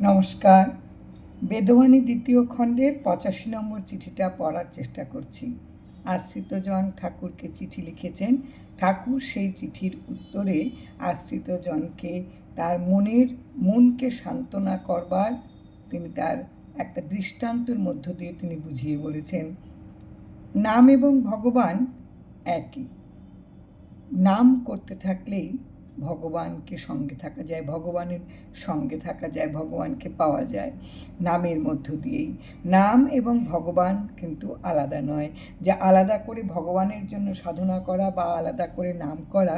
নমস্কার। বেদবাণী দ্বিতীয় খণ্ডের 85 নম্বর চিঠিটা পড়ার চেষ্টা করছি। আশ্রিতজন ঠাকুরকে চিঠি লিখেছেন। ঠাকুর সেই চিঠির উত্তরে আশ্রিতজনকে তার মনকে সান্ত্বনা করবার তিনি তার একটা দৃষ্টান্তের মধ্য দিয়ে তিনি বুঝিয়ে বলেছেন, নাম এবং ভগবান একই। নাম করতে থাকলেই ভগবানকে সঙ্গে থাকা যায়, ভগবানের সঙ্গে থাকা যায়, ভগবানকে পাওয়া যায় নামের মধ্য দিয়েই। নাম এবং ভগবান কিন্তু আলাদা নয়, যে আলাদা করে ভগবানের জন্য সাধনা করা বা আলাদা করে নাম করা,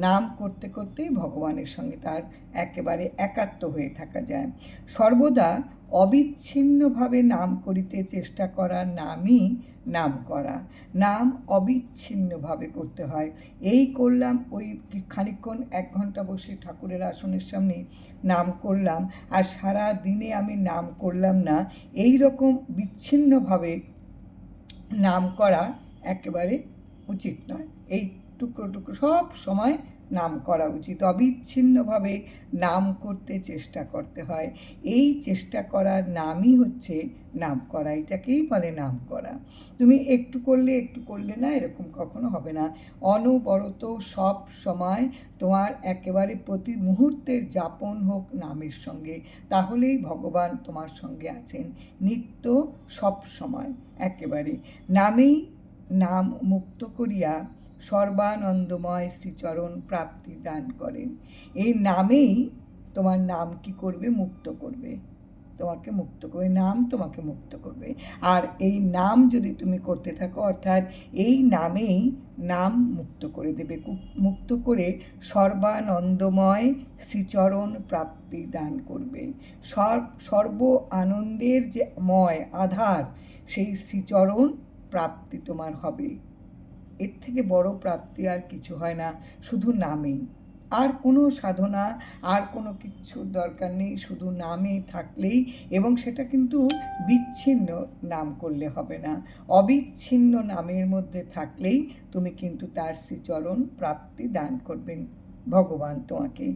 নাম করতে করতেই ভগবানের সঙ্গে তার একেবারে একাত্ম হয়ে থাকা যায়। সর্বদা অবিচ্ছিন্নভাবে নাম করিতে চেষ্টা করা নামই নাম করা। নাম অবিচ্ছিন্নভাবে করতে হয়। এই করলাম, ওই খানিকক্ষণ 1 ঘন্টা বসে ঠাকুরের আসনের সামনে নাম করলাম, আর সারা দিনে আমি নাম করলাম না, এই রকম বিচ্ছিন্নভাবে নাম করা একেবারে উচিত নয়। এই টুকরো টুকরো সব সময় নাম করা উচিত। অবিচ্ছিন্নভাবে নাম করতে চেষ্টা করতে হয়। এই চেষ্টা করার নামই হচ্ছে নাম করা, এটাকেই বলে নাম করা। তুমি একটু করলে না, এরকম কখনো হবে না। অনবরত সব সময় তোমার একেবারে প্রতি মুহূর্তের যাপন হোক নামের সঙ্গে, তাহলেই ভগবান তোমার সঙ্গে আছেন নিত্য সব সময়। একেবারে নামেই নাম মুক্ত করিয়া সর্বানন্দময় শ্রীচরণ প্রাপ্তি দান করেন। এই নামেই তোমার নাম কি করবে? মুক্ত করবে, তোমাকে মুক্ত করবে। নাম তোমাকে মুক্ত করবে। আর এই নাম যদি তুমি করতে থাকো, অর্থাৎ এই নামেই নাম মুক্ত করে দেবে, মুক্ত করে সর্বানন্দময় শ্রীচরণ প্রাপ্তি দান করবে। সর্ব আনন্দের যে ময় আধার, সেই শ্রীচরণ প্রাপ্তি তোমার হবে। এর থেকে বড় প্রাপ্তি আর কিছু হয় না, শুধু নামেই। আর কোনো সাধনা, আর কোনো কিচ্ছুর দরকার নেই, শুধু নামে থাকলেই, এবং সেটা কিন্তু বিচ্ছিন্ন নাম করলে হবে না, অবিচ্ছিন্ন নামের মধ্যে থাকলেই তুমি কিন্তু তার শ্রীচরণ প্রাপ্তি দান করবেন ভগবান তোমাকে।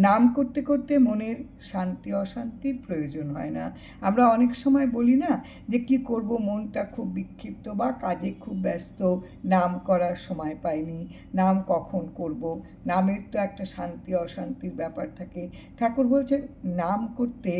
নাম করতে করতে মনের শান্তি অশান্তির প্রয়োজন হয় না। আমরা অনেক সময় বলি না যে কি করব, মনটা খুব বিক্ষিপ্ত বা কাজে খুব ব্যস্ত, নাম করার সময় পাইনি, নাম কখন করব। নামের তো একটা শান্তি অশান্তির ব্যাপার থাকে। ঠাকুর বলছেন নাম করতে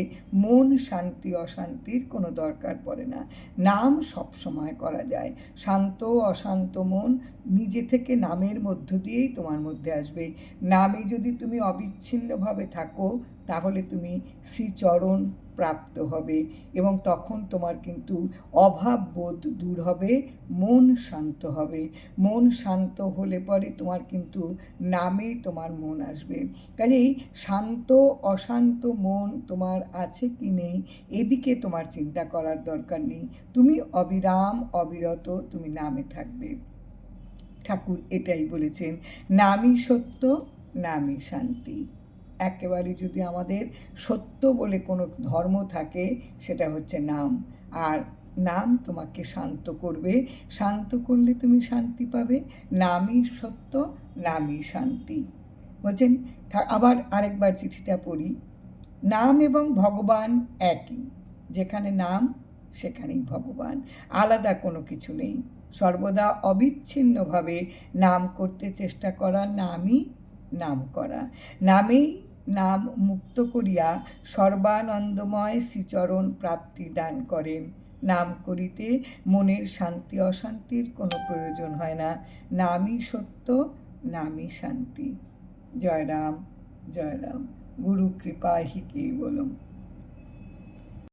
মন শান্তি অশান্তির কোনো দরকার পড়ে না, নাম সব সময় করা যায়। শান্ত অশান্ত মন নিজে থেকে নামের মধ্য দিয়েই তোমার মধ্যে আসবে। নামে যদি তুমি অবিচ্ছিন্নভাবে থাকো, তাহলে তুমি শ্রীচরণ প্রাপ্ত হবে, এবং তখন তোমার কিন্তু অভাব বোধ দূর হবে, মন শান্ত হবে। মন শান্ত হলে পরে তোমার কিন্তু নামে তোমার মন আসবে। কাজেই শান্ত অশান্ত মন তোমার আছে কি নেই, এদিকে তোমার চিন্তা করার দরকার নেই। তুমি অবিরাম অবিরত তুমি নামে থাকবে। ঠাকুর এটাই বলেছেন, নামই সত্য, নামই শান্তি। একেবারে যদি আমাদের সত্য বলে কোনো ধর্ম থাকে, সেটা হচ্ছে নাম। আর নাম তোমাকে শান্ত করবে, শান্ত করলে তুমি শান্তি পাবে। নামই সত্য, নামই শান্তি। বলছেন, আবার আরেকবার চিঠিটা পড়ি। নাম এবং ভগবান একই। যেখানে নাম সেখানেই ভগবান, আলাদা কোনো কিছু নেই। সর্বদা অবিচ্ছিন্নভাবে নাম করতে চেষ্টা করা নামই নাম করা। নামেই নাম মুক্ত করিয়া সর্বানন্দময় শ্রীচরণ প্রাপ্তি দান করেন। নাম করিতে মনের শান্তি অশান্তির কোনো প্রয়োজন হয় না। নামই সত্য, নামই শান্তি। জয় রাম, জয় রাম। গুরু কৃপা হি কেবলম।